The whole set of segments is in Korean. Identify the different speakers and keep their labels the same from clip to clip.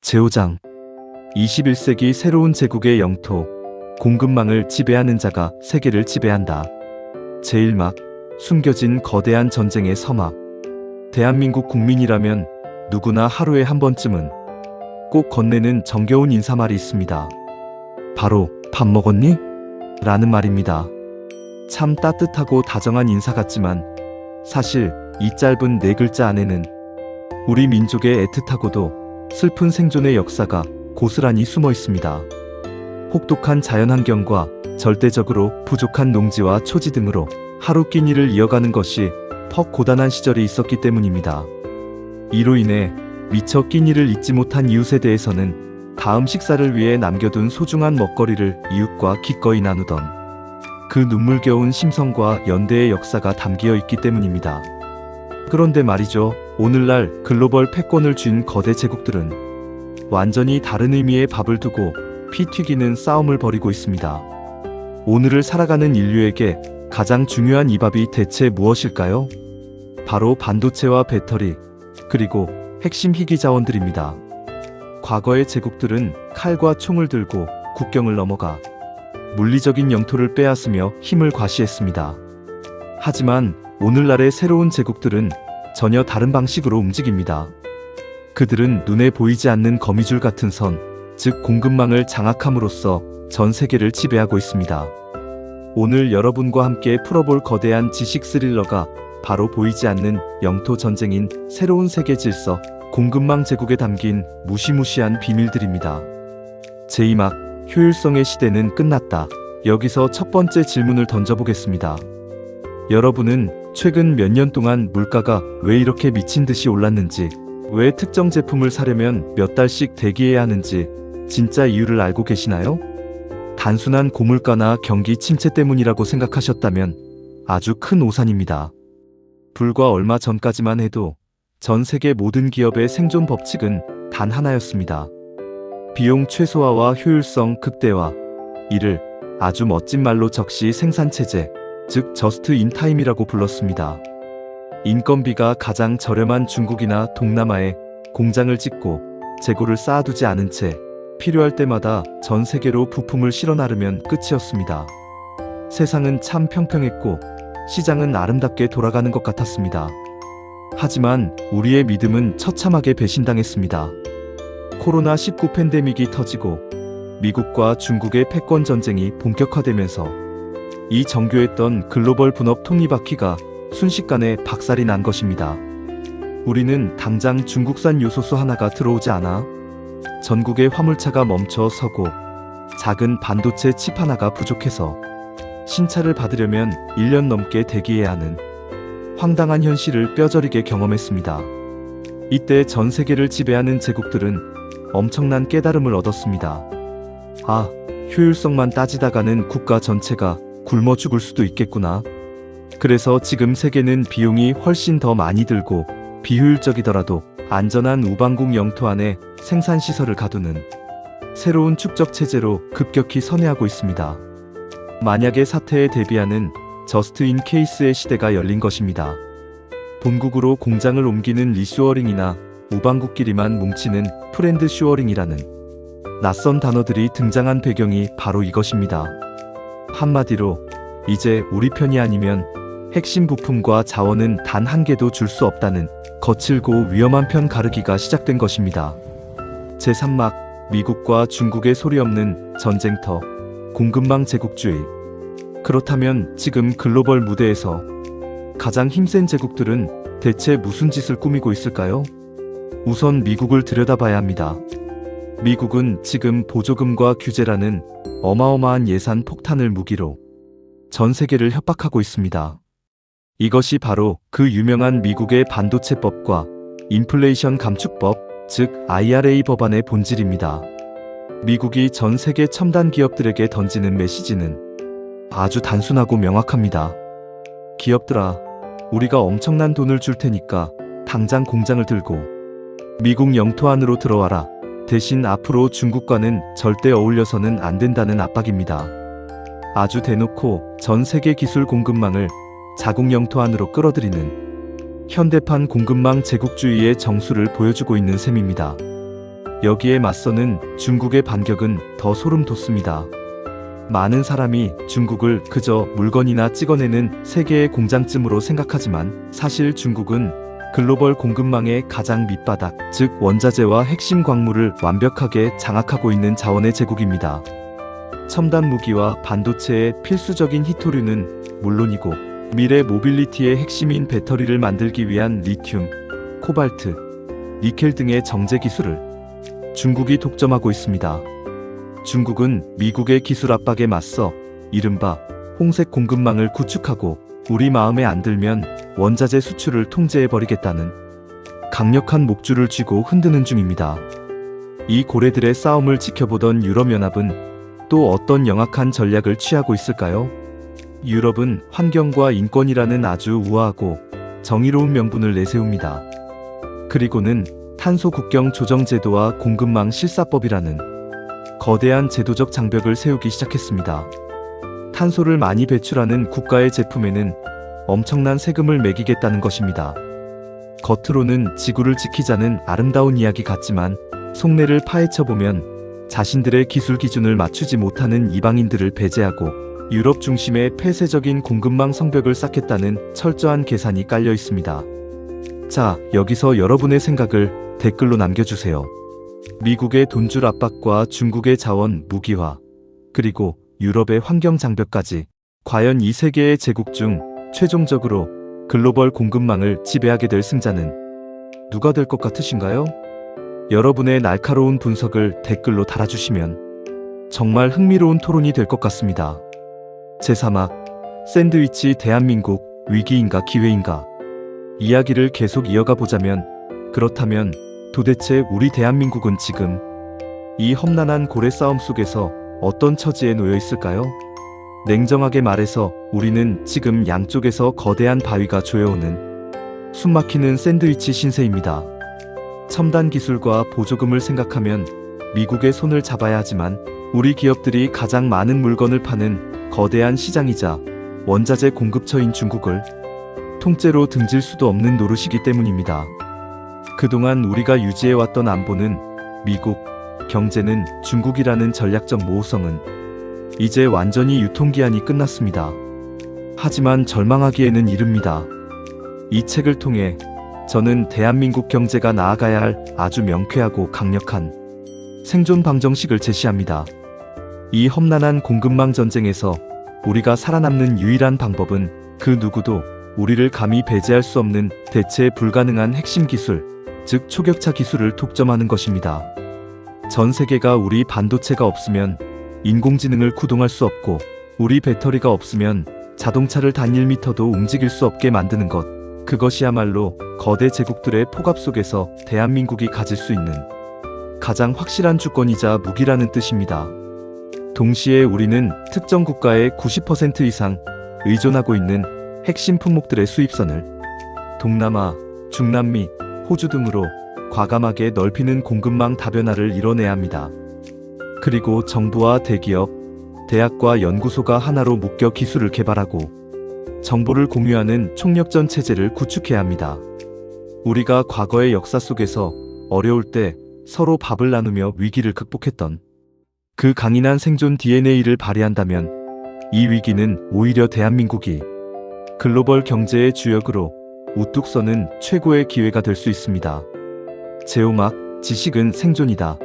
Speaker 1: 제5장 21세기 새로운 제국의 영토, 공급망을 지배하는 자가 세계를 지배한다. 제1막 숨겨진 거대한 전쟁의 서막. 대한민국 국민이라면 누구나 하루에 한 번쯤은 꼭 건네는 정겨운 인사말이 있습니다. 바로 밥 먹었니? 라는 말입니다. 참 따뜻하고 다정한 인사 같지만 사실 이 짧은 네 글자 안에는 우리 민족의 애틋하고도 슬픈 생존의 역사가 고스란히 숨어 있습니다. 혹독한 자연환경과 절대적으로 부족한 농지와 초지 등으로 하루 끼니를 이어가는 것이 퍽 고단한 시절이 있었기 때문입니다. 이로 인해 미처 끼니를 잊지 못한 이웃에 대해서는 다음 식사를 위해 남겨둔 소중한 먹거리를 이웃과 기꺼이 나누던 그 눈물겨운 심성과 연대의 역사가 담겨 있기 때문입니다. 그런데 말이죠. 오늘날 글로벌 패권을 쥔 거대 제국들은 완전히 다른 의미의 밥을 두고 피 튀기는 싸움을 벌이고 있습니다. 오늘을 살아가는 인류에게 가장 중요한 이 밥이 대체 무엇일까요? 바로 반도체와 배터리, 그리고 핵심 희귀 자원들입니다. 과거의 제국들은 칼과 총을 들고 국경을 넘어가 물리적인 영토를 빼앗으며 힘을 과시했습니다. 하지만 오늘날의 새로운 제국들은 전혀 다른 방식으로 움직입니다. 그들은 눈에 보이지 않는 거미줄 같은 선, 즉 공급망을 장악함으로써 전 세계를 지배하고 있습니다. 오늘 여러분과 함께 풀어볼 거대한 지식 스릴러가 바로 보이지 않는 영토 전쟁인 새로운 세계 질서, 공급망 제국에 담긴 무시무시한 비밀들입니다. 제2막 효율성의 시대는 끝났다. 여기서 첫 번째 질문을 던져보겠습니다. 여러분은 최근 몇 년 동안 물가가 왜 이렇게 미친 듯이 올랐는지, 왜 특정 제품을 사려면 몇 달씩 대기해야 하는지 진짜 이유를 알고 계시나요? 단순한 고물가나 경기 침체 때문이라고 생각하셨다면 아주 큰 오산입니다. 불과 얼마 전까지만 해도 전 세계 모든 기업의 생존 법칙은 단 하나였습니다. 비용 최소화와 효율성 극대화. 이를 아주 멋진 말로 적시 생산체제, 즉 저스트 인 타임이라고 불렀습니다. 인건비가 가장 저렴한 중국이나 동남아에 공장을 짓고 재고를 쌓아두지 않은 채 필요할 때마다 전 세계로 부품을 실어 나르면 끝이었습니다. 세상은 참 평평했고 시장은 아름답게 돌아가는 것 같았습니다. 하지만 우리의 믿음은 처참하게 배신당했습니다. 코로나19 팬데믹이 터지고 미국과 중국의 패권 전쟁이 본격화되면서 이 정교했던 글로벌 분업 톱니바퀴가 순식간에 박살이 난 것입니다. 우리는 당장 중국산 요소수 하나가 들어오지 않아 전국의 화물차가 멈춰 서고 작은 반도체 칩 하나가 부족해서 신차를 받으려면 1년 넘게 대기해야 하는 황당한 현실을 뼈저리게 경험했습니다. 이때 전 세계를 지배하는 제국들은 엄청난 깨달음을 얻었습니다. 아, 효율성만 따지다가는 국가 전체가 굶어 죽을 수도 있겠구나. 그래서 지금 세계는 비용이 훨씬 더 많이 들고 비효율적이더라도 안전한 우방국 영토 안에 생산시설을 가두는 새로운 축적 체제로 급격히 선회하고 있습니다. 만약의 사태에 대비하는 저스트 인 케이스의 시대가 열린 것입니다. 본국으로 공장을 옮기는 리쇼어링이나 우방국끼리만 뭉치는 프렌드 쇼어링이라는 낯선 단어들이 등장한 배경이 바로 이것입니다. 한마디로 이제 우리 편이 아니면 핵심 부품과 자원은 단 한 개도 줄 수 없다는 거칠고 위험한 편 가르기가 시작된 것입니다. 제3막 미국과 중국의 소리 없는 전쟁터, 공급망 제국주의. 그렇다면 지금 글로벌 무대에서 가장 힘센 제국들은 대체 무슨 짓을 꾸미고 있을까요? 우선 미국을 들여다봐야 합니다. 미국은 지금 보조금과 규제라는 어마어마한 예산 폭탄을 무기로 전 세계를 협박하고 있습니다. 이것이 바로 그 유명한 미국의 반도체법과 인플레이션 감축법, 즉 IRA 법안의 본질입니다. 미국이 전 세계 첨단 기업들에게 던지는 메시지는 아주 단순하고 명확합니다. 기업들아, 우리가 엄청난 돈을 줄 테니까 당장 공장을 들고 미국 영토 안으로 들어와라. 대신 앞으로 중국과는 절대 어울려서는 안 된다는 압박입니다. 아주 대놓고 전 세계 기술 공급망을 자국 영토 안으로 끌어들이는 현대판 공급망 제국주의의 정수를 보여주고 있는 셈입니다. 여기에 맞서는 중국의 반격은 더 소름 돋습니다. 많은 사람이 중국을 그저 물건이나 찍어내는 세계의 공장쯤으로 생각하지만 사실 중국은 글로벌 공급망의 가장 밑바닥, 즉 원자재와 핵심 광물을 완벽하게 장악하고 있는 자원의 제국입니다. 첨단 무기와 반도체의 필수적인 희토류는 물론이고 미래 모빌리티의 핵심인 배터리를 만들기 위한 리튬, 코발트, 니켈 등의 정제 기술을 중국이 독점하고 있습니다. 중국은 미국의 기술 압박에 맞서 이른바 홍색 공급망을 구축하고 우리 마음에 안 들면 원자재 수출을 통제해버리겠다는 강력한 목줄을 쥐고 흔드는 중입니다. 이 고래들의 싸움을 지켜보던 유럽연합은 또 어떤 영악한 전략을 취하고 있을까요? 유럽은 환경과 인권이라는 아주 우아하고 정의로운 명분을 내세웁니다. 그리고는 탄소 국경 조정 제도와 공급망 실사법이라는 거대한 제도적 장벽을 세우기 시작했습니다. 탄소를 많이 배출하는 국가의 제품에는 엄청난 세금을 매기겠다는 것입니다. 겉으로는 지구를 지키자는 아름다운 이야기 같지만 속내를 파헤쳐보면 자신들의 기술 기준을 맞추지 못하는 이방인들을 배제하고 유럽 중심의 폐쇄적인 공급망 성벽을 쌓겠다는 철저한 계산이 깔려 있습니다. 자, 여기서 여러분의 생각을 댓글로 남겨주세요. 미국의 돈줄 압박과 중국의 자원 무기화, 그리고 유럽의 환경 장벽까지 과연 이 세계의 제국 중 최종적으로 글로벌 공급망을 지배하게 될 승자는 누가 될 것 같으신가요? 여러분의 날카로운 분석을 댓글로 달아주시면 정말 흥미로운 토론이 될 것 같습니다. 제3화 샌드위치 대한민국 위기인가 기회인가 이야기를 계속 이어가 보자면 그렇다면 도대체 우리 대한민국은 지금 이 험난한 고래 싸움 속에서 어떤 처지에 놓여 있을까요? 냉정하게 말해서 우리는 지금 양쪽에서 거대한 바위가 조여오는 숨막히는 샌드위치 신세입니다. 첨단 기술과 보조금을 생각하면 미국의 손을 잡아야 하지만 우리 기업들이 가장 많은 물건을 파는 거대한 시장이자 원자재 공급처인 중국을 통째로 등질 수도 없는 노릇이기 때문입니다. 그동안 우리가 유지해왔던 안보는 미국, 경제는 중국이라는 전략적 모호성은 이제 완전히 유통기한이 끝났습니다. 하지만 절망하기에는 이릅니다. 이 책을 통해 저는 대한민국 경제가 나아가야 할 아주 명쾌하고 강력한 생존 방정식을 제시합니다. 이 험난한 공급망 전쟁에서 우리가 살아남는 유일한 방법은 그 누구도 우리를 감히 배제할 수 없는 대체 불가능한 핵심 기술, 즉 초격차 기술을 독점하는 것입니다. 전 세계가 우리 반도체가 없으면 인공지능을 구동할 수 없고 우리 배터리가 없으면 자동차를 단 1m도 움직일 수 없게 만드는 것, 그것이야말로 거대 제국들의 포갑 속에서 대한민국이 가질 수 있는 가장 확실한 주권이자 무기라는 뜻입니다. 동시에 우리는 특정 국가의 90% 이상 의존하고 있는 핵심 품목들의 수입선을 동남아, 중남미, 호주 등으로 과감하게 넓히는 공급망 다변화를 이뤄내야 합니다. 그리고 정부와 대기업, 대학과 연구소가 하나로 묶여 기술을 개발하고 정보를 공유하는 총력전 체제를 구축해야 합니다. 우리가 과거의 역사 속에서 어려울 때 서로 밥을 나누며 위기를 극복했던 그 강인한 생존 DNA를 발휘한다면 이 위기는 오히려 대한민국이 글로벌 경제의 주역으로 우뚝 서는 최고의 기회가 될 수 있습니다. 제오막, 지식은 생존이다.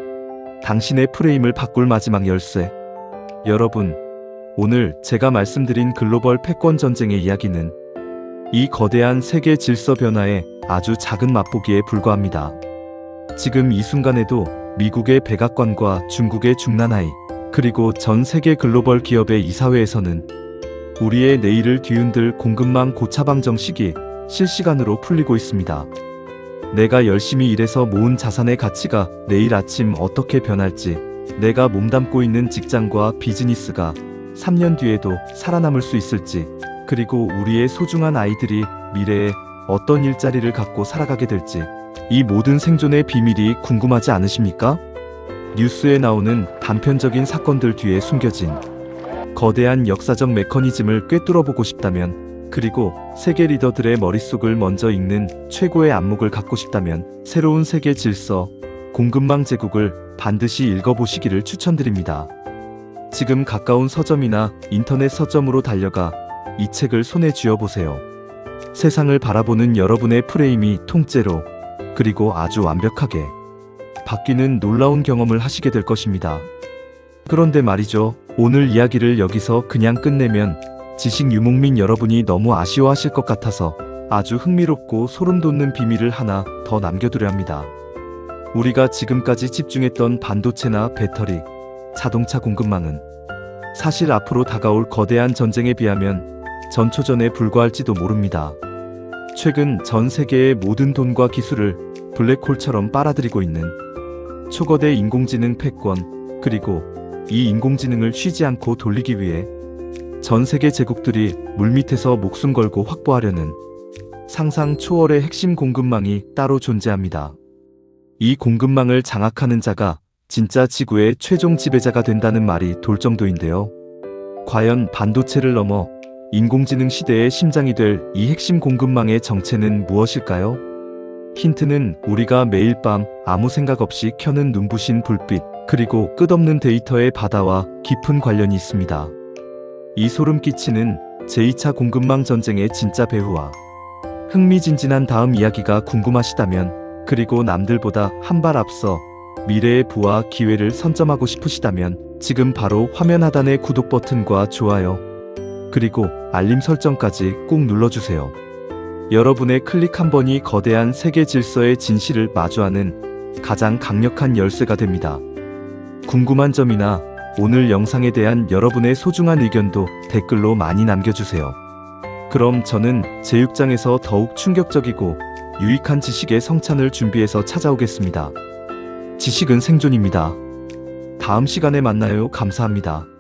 Speaker 1: 당신의 프레임을 바꿀 마지막 열쇠. 여러분, 오늘 제가 말씀드린 글로벌 패권 전쟁의 이야기는 이 거대한 세계 질서 변화의 아주 작은 맛보기에 불과합니다. 지금 이 순간에도 미국의 백악관과 중국의 중난하이, 그리고 전 세계 글로벌 기업의 이사회에서는 우리의 내일을 뒤흔들 공급망 고차방정식이 실시간으로 풀리고 있습니다. 내가 열심히 일해서 모은 자산의 가치가 내일 아침 어떻게 변할지, 내가 몸담고 있는 직장과 비즈니스가 3년 뒤에도 살아남을 수 있을지, 그리고 우리의 소중한 아이들이 미래에 어떤 일자리를 갖고 살아가게 될지, 이 모든 생존의 비밀이 궁금하지 않으십니까? 뉴스에 나오는 단편적인 사건들 뒤에 숨겨진 거대한 역사적 메커니즘을 꿰뚫어보고 싶다면, 그리고 세계 리더들의 머릿속을 먼저 읽는 최고의 안목을 갖고 싶다면 새로운 세계 질서, 공급망 제국을 반드시 읽어보시기를 추천드립니다. 지금 가까운 서점이나 인터넷 서점으로 달려가 이 책을 손에 쥐어보세요. 세상을 바라보는 여러분의 프레임이 통째로, 그리고 아주 완벽하게 바뀌는 놀라운 경험을 하시게 될 것입니다. 그런데 말이죠. 오늘 이야기를 여기서 그냥 끝내면 지식 유목민 여러분이 너무 아쉬워하실 것 같아서 아주 흥미롭고 소름 돋는 비밀을 하나 더 남겨두려 합니다. 우리가 지금까지 집중했던 반도체나 배터리, 자동차 공급망은 사실 앞으로 다가올 거대한 전쟁에 비하면 전초전에 불과할지도 모릅니다. 최근 전 세계의 모든 돈과 기술을 블랙홀처럼 빨아들이고 있는 초거대 인공지능 패권, 그리고 이 인공지능을 쉬지 않고 돌리기 위해 전 세계 제국들이 물밑에서 목숨 걸고 확보하려는 상상 초월의 핵심 공급망이 따로 존재합니다. 이 공급망을 장악하는 자가 진짜 지구의 최종 지배자가 된다는 말이 돌 정도인데요. 과연 반도체를 넘어 인공지능 시대의 심장이 될 이 핵심 공급망의 정체는 무엇일까요? 힌트는 우리가 매일 밤 아무 생각 없이 켜는 눈부신 불빛, 그리고 끝없는 데이터의 바다와 깊은 관련이 있습니다. 이 소름 끼치는 제2차 공급망 전쟁의 진짜 배후와 흥미진진한 다음 이야기가 궁금하시다면, 그리고 남들보다 한 발 앞서 미래의 부와 기회를 선점하고 싶으시다면 지금 바로 화면 하단의 구독 버튼과 좋아요, 그리고 알림 설정까지 꾹 눌러주세요. 여러분의 클릭 한 번이 거대한 세계 질서의 진실을 마주하는 가장 강력한 열쇠가 됩니다. 궁금한 점이나 오늘 영상에 대한 여러분의 소중한 의견도 댓글로 많이 남겨주세요. 그럼 저는 제6장에서 더욱 충격적이고 유익한 지식의 성찬을 준비해서 찾아오겠습니다. 지식은 생존입니다. 다음 시간에 만나요. 감사합니다.